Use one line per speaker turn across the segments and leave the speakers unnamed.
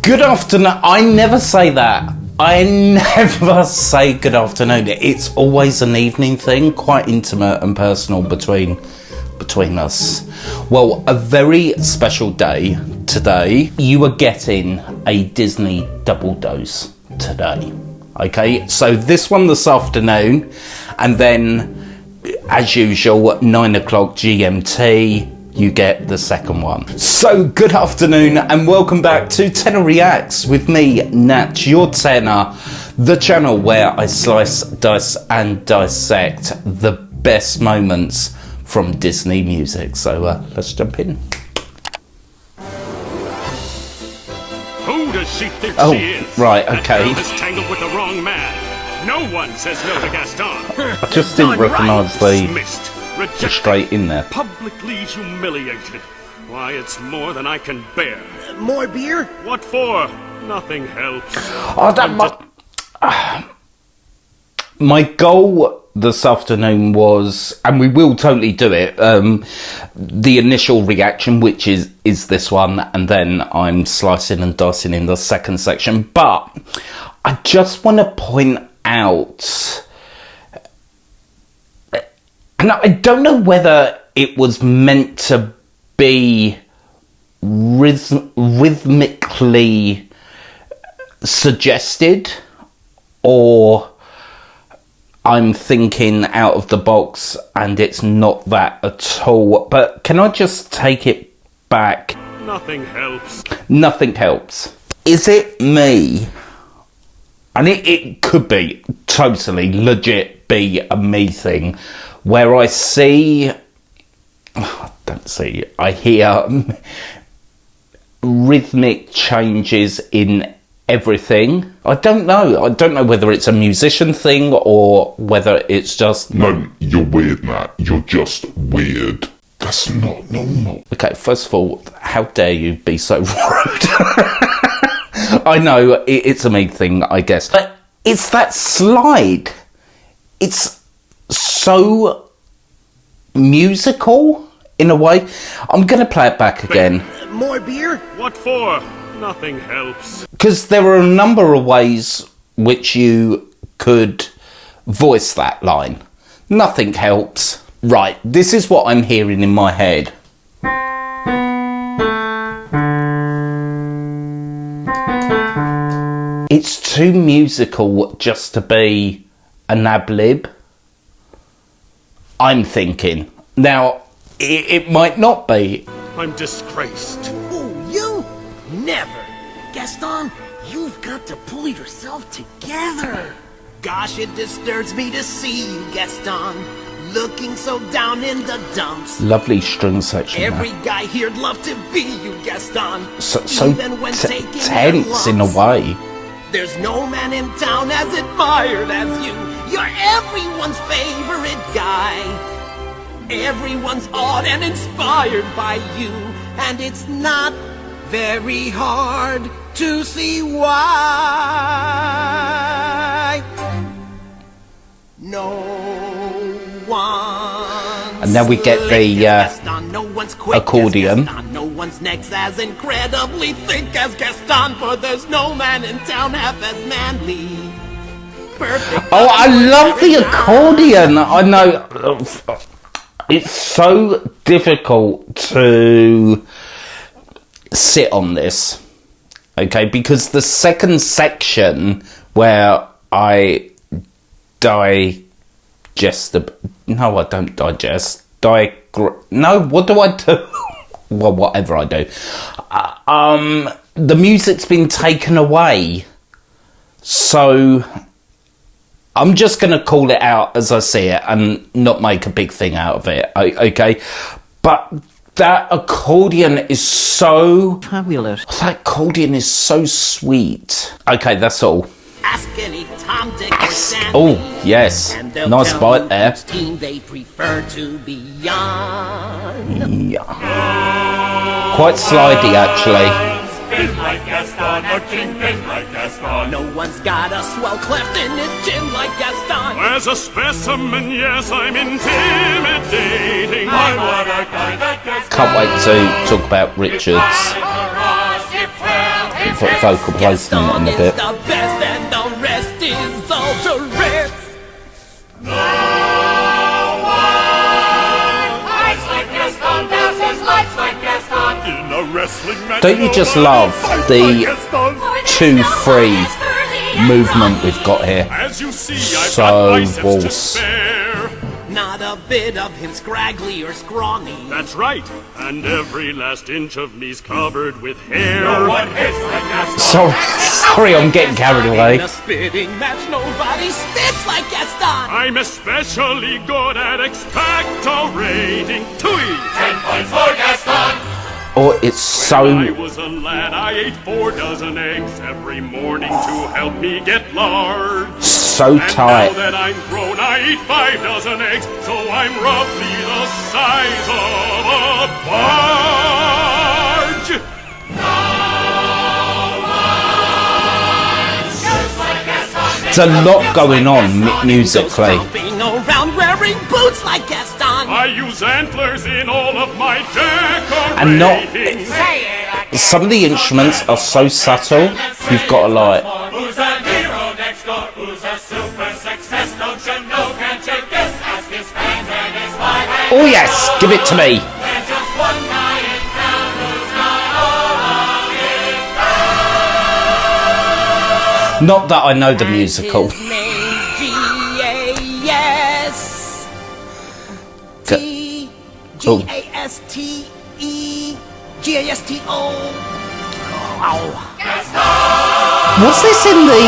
Good afternoon. I never say that. I never say good afternoon. It's always an evening thing, quite intimate and personal between us. Well, a very special day today. You are getting a Disney double dose today. Okay, so this one this afternoon, and then as usual at 9 o'clock GMT you get the second one. So good afternoon and welcome back to Tenor Reacts with me, Nat, your tenor, the channel where I slice, dice and dissect the best moments from Disney music. So let's jump in.
Who does she think
Oh,
she is?
right,
That
okay.
girl is tangled with the wrong man. No one says no to Gaston.
I just didn't recognise the
Dismissed, rejected,
straight in there.
publicly humiliated. Why, it's more than I can bear.
More beer?
What for? Nothing helps.
Oh, my goal this afternoon was, and we will totally do it, the initial reaction, which is this one, and then I'm slicing and dicing in the second section. But I just want to point out, and I don't know whether it was meant to be rhythmically suggested, or I'm thinking out of the box and it's not that at all. But can I just take it back?
Nothing helps.
Nothing helps. Is it me? And it could be totally legit be a me thing where I see, I hear rhythmic changes in everything. I don't know whether it's a musician thing or whether it's just...
No, you're weird, Matt. You're just weird. That's not normal.
Okay, first of all, how dare you be so rude? I know, it's a me thing, I guess. But it's that slide. It's so musical, in a way. I'm going to play it back again.
More beer?
What for? Nothing helps.
Because there are a number of ways which you could voice that line. Nothing helps. Right, this is what I'm hearing in my head. It's too musical just to be an ad-lib, I'm thinking. Now, it might not be.
I'm disgraced.
Ooh, you? Never. Gaston, you've got to pull yourself together. Gosh, it disturbs me to see you, Gaston, looking so down in the dumps.
Lovely string section there.
Every guy here'd love to be you, Gaston.
So
even when taking
tense
their
in a
lumps.
way.
There's no man in town as admired as you. You're everyone's favorite guy. Everyone's awed and inspired by you. And it's not very hard to see why. No one.
And now we get the accordion.
No one's neck's as incredibly thick as Gaston, for there's no man in town half as manly. Perfect.
Oh, I love the accordion. I know. It's so difficult to sit on this, okay, because the second section where I digest the... No, I don't digest. No, what do I do? Well, whatever I do. The music's been taken away. So I'm just going to call it out as I see it and not make a big thing out of it, okay? But that accordion is so...
Fabulous.
That accordion is so sweet. Okay, that's all.
Ask any Tom, Dick, or Sandy.
Oh, yes.
And they'll
Nice
tell
bite
you
there.
which team they prefer to be on.
Yeah. Quite slidey, actually.
Spin like Gaston, or kingpin like Gaston.
No one's got a swell cleft in his chin like Gaston.
As a specimen, yes, I'm intimidating.
I want a guy that Gaston.
Can't wait to talk about Richards.
If
vocal placement in a bit.
The best and the rest is all the rest.
In a wrestling match,
Don't you just love the 2-3 movement we've got here?
As you see,
So
I've got biceps to
waltz.
spare.
Not a bit of him scraggly or scrawny.
That's right, and every last inch of me's covered with hair.
Sorry, I'm getting carried away.
In a spitting match, nobody spits like Gaston.
I'm especially good at expectorating. Tui!
Oh, it's
When I
so...
was a lad, I ate 4 dozen eggs every morning to help me get large.
So
And
tight.
now that I'm grown, I eat 5 dozen eggs, so I'm roughly the size of a barge.
There's a lot going on musically.
Stomping around wearing boots like Gaston.
I use antlers in all of my decorating.
And not... Some of the instruments are so subtle, you've got to like...
Who's a hero next door? Who's a super success? Don't you know? Can't you guess? Ask his fans and his wife.
Oh yes, give it to me.
There's just one guy in town who's got all of it.
Not that I know the musical.
His name's G-A-S. G-A-S-T-E. G-A-S-T-O.
Was this in the...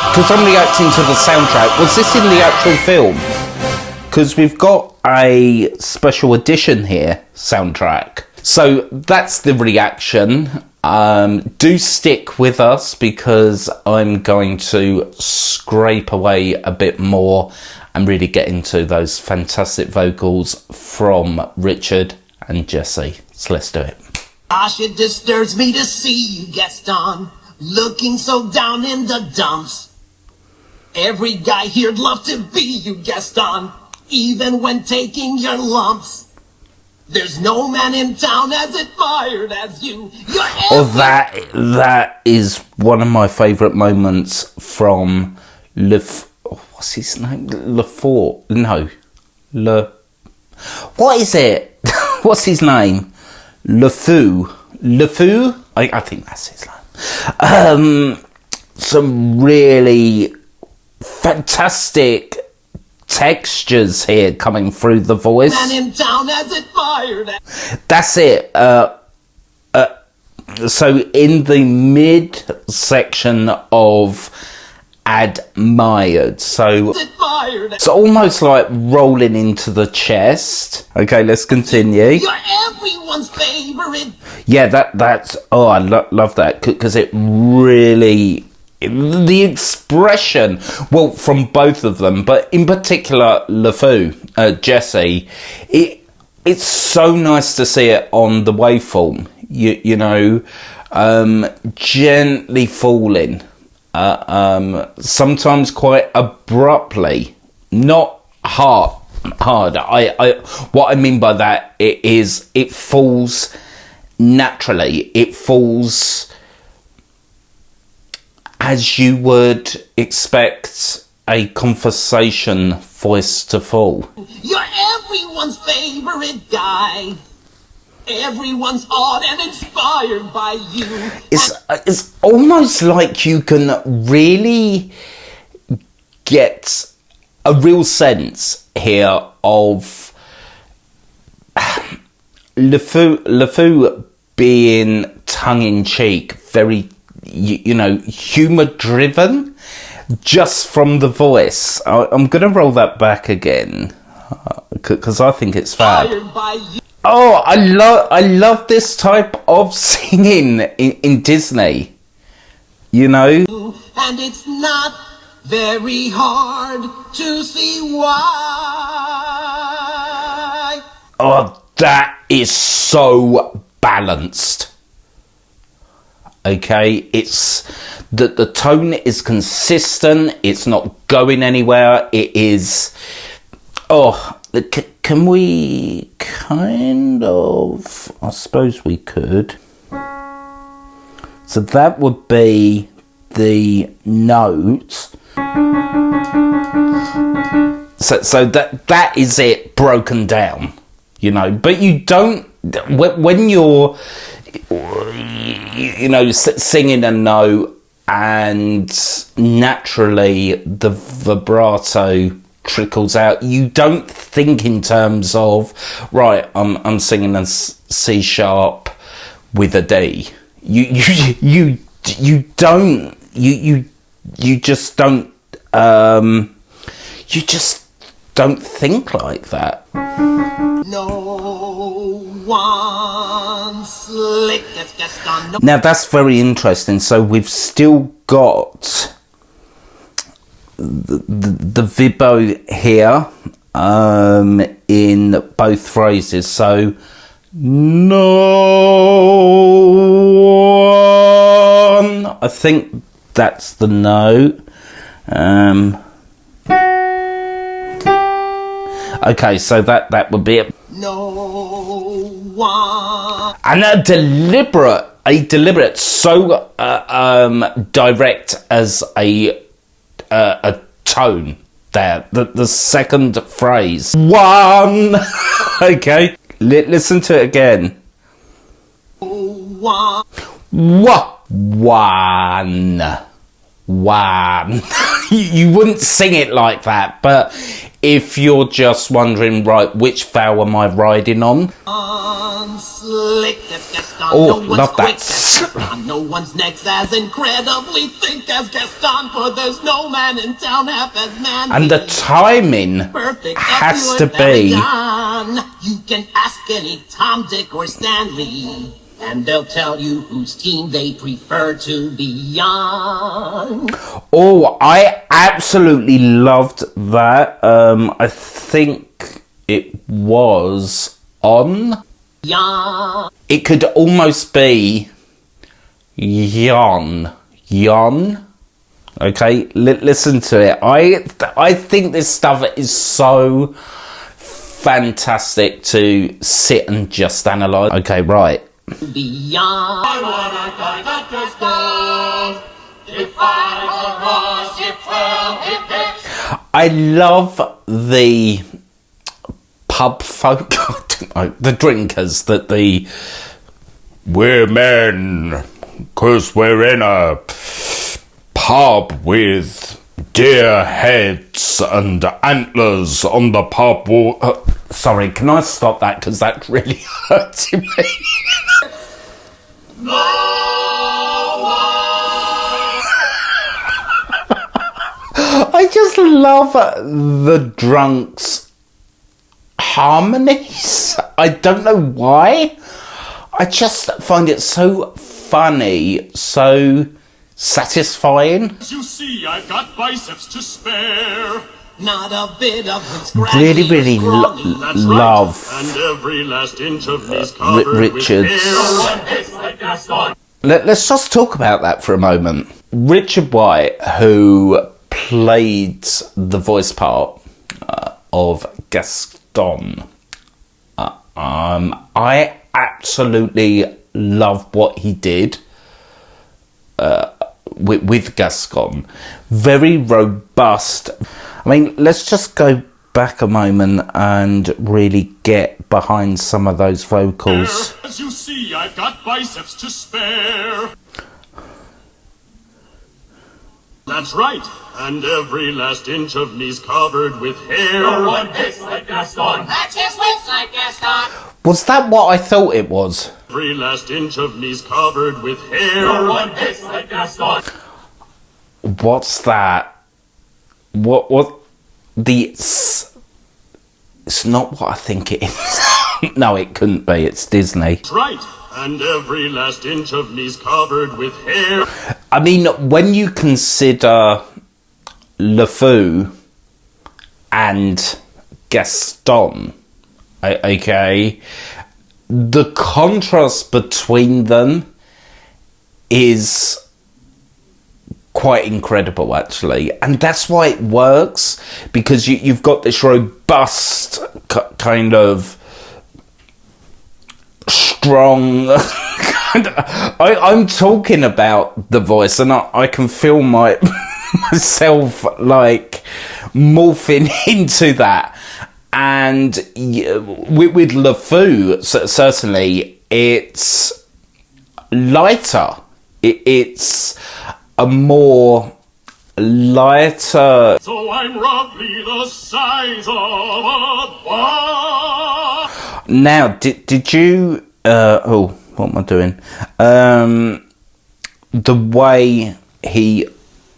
Because I'm reacting to the soundtrack. Was this in the actual film? Because we've got a special edition here, soundtrack. So that's the reaction. Do stick with us because I'm going to scrape away a bit more and really get into those fantastic vocals from Richard and Jesse. So let's do it.
Gosh, it disturbs me to see you, Gaston, looking so down in the dumps. Every guy here'd love to be you, Gaston, even when taking your lumps. There's no man in town as admired as you. You're
Oh, that is one of my favourite moments from what's his name? Lefort? No. What is it? What's his name? LeFou? I think that's his name. Some really fantastic textures here coming through the voice.
man in town as admired as
That's it. So in the mid section of admired, so
admired.
it's almost like rolling into the chest. Okay, let's continue.
You're everyone's favorite.
Yeah, that's I love that because it really, the expression, well, from both of them, but in particular LeFou, Jesse, it's so nice to see it on the waveform. You know, gently falling. Sometimes quite abruptly, not hard. What I mean by that is it falls naturally. It falls as you would expect a conversation voice to fall.
You're everyone's favorite guy. Everyone's awed and inspired by you.
It's almost like you can really get a real sense here of LeFou being tongue-in-cheek, very, you know, humour-driven, just from the voice. I'm going to roll that back again, because I think it's fab.
Inspired by you.
Oh, I love this type of singing in Disney. You know?
And it's not very hard to see why.
Oh, that is so balanced. Okay, it's the tone is consistent. It's not going anywhere. It is. Oh, can we kind of? I suppose we could. So that would be the note. So that is it broken down, you know. But you don't, when you're, you know, singing a note and naturally the vibrato trickles out, you don't think in terms of, right, I'm singing a C sharp with a D. You don't, you just don't, you just don't think like that.
No one slick as Gaston. No.
Now that's very interesting. So we've still got the vibro here in both phrases. So no one, I think that's the note. Okay, so that would be it.
No one.
And a deliberate, so direct as a tone there. The second phrase. One. Okay, listen to it again.
One.
One. You wouldn't sing it like that, but if you're just wondering, right, which vowel am I riding on?
Slick as Gaston.
Oh,
no
love
one's
that.
quick as no one's next as incredibly thick as Gaston, for there's no man in town half as man.
And the timing
Perfect
has to be.
You can ask any Tom, Dick, or Stanley, and they'll tell you whose team they prefer to be on.
Oh, I absolutely loved that. I think it was on.
Yeah.
It could almost be yon. Okay, listen to it. I think this stuff is so fantastic to sit and just analyse. Okay, right.
Beyond.
I wanna die not just gold. If 5 across, if 12, if it's.
I love the pub folk, the drinkers, that we're men, 'cause we're in a pub with deer heads and antlers on the pub wall. Sorry, can I stop that? Because that really hurts me. I just love the drunks' harmonies. I don't know why. I just find it so funny, so satisfying.
As you see, I've got biceps to spare.
Not a bit of it's
Really love
And every last inch of me's covered
Richards.
with hair.
Let's just talk about that for a moment. Richard White, who played the voice part of Gaston, I absolutely love what he did with Gaston. Very robust. I mean, let's just go back a moment and really get behind some of those vocals.
As you see, I've got biceps to spare. That's right, and every last inch of me's covered with hair.
No one hits like Gaston. That's his wits like Gaston.
Was that what I thought it was?
Every last inch of me's covered with hair.
No one hits like Gaston.
What's that? What it's not what I think it is. No, it couldn't be. It's Disney.
That's right, and every last inch of me's covered with hair.
I mean, when you consider LeFou and Gaston, okay, the contrast between them is quite incredible, actually, and that's why it works, because you've got this robust kind of strong I'm talking about the voice, and I can feel myself like morphing into that. And with LeFou, certainly, it's lighter. It's a more lighter.
So I'm roughly the size of a bar.
Now, did you? What am I doing? The way he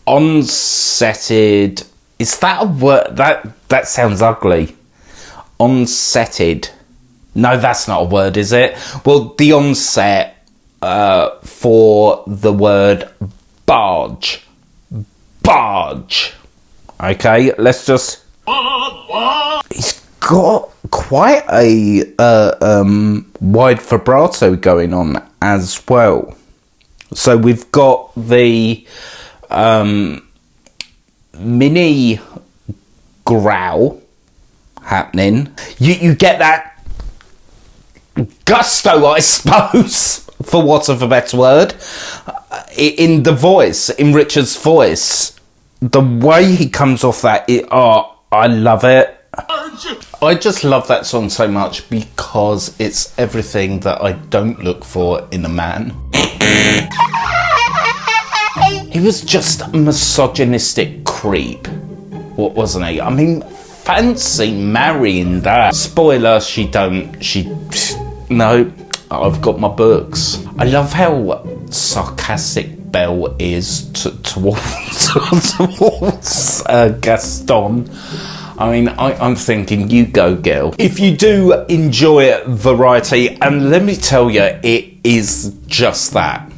onsetted. Is that a word? That sounds ugly. Onsetted. No, that's not a word, is it? Well, the onset for the word barge. Barge. Okay, let's just... He's got quite a wide vibrato going on as well. So we've got the mini growl happening. You get that gusto, I suppose, for want of a better word, in the voice, in Richard's voice. The way he comes off that, I love it. I just love that song so much because it's everything that I don't look for in a man. He was just a misogynistic creep, wasn't he? I mean, fancy marrying that. Spoiler, no, I've got my books. I love how sarcastic Belle is towards Gaston. I mean, I'm thinking, you go, girl. If you do enjoy variety, and let me tell you, it is just that.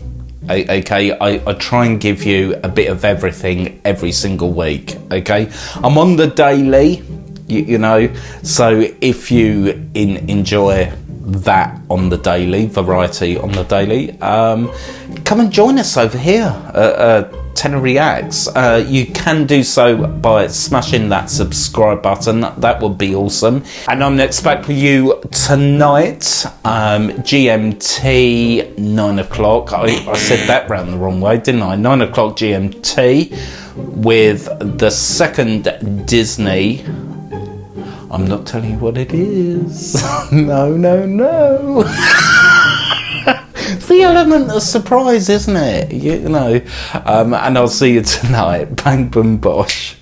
Okay, I try and give you a bit of everything every single week. Okay, I'm on the daily, you know, so if you enjoy that on the daily, variety on the daily, come and join us over here at Tenor Reacts. You can do so by smashing that subscribe button. That would be awesome. And I'm next back with you tonight, GMT 9 o'clock. I said that round the wrong way, didn't I? 9 o'clock GMT with the second Disney. I'm not telling you what it is. No. It's the element of surprise, isn't it? You know. And I'll see you tonight. Bang, boom, bosh.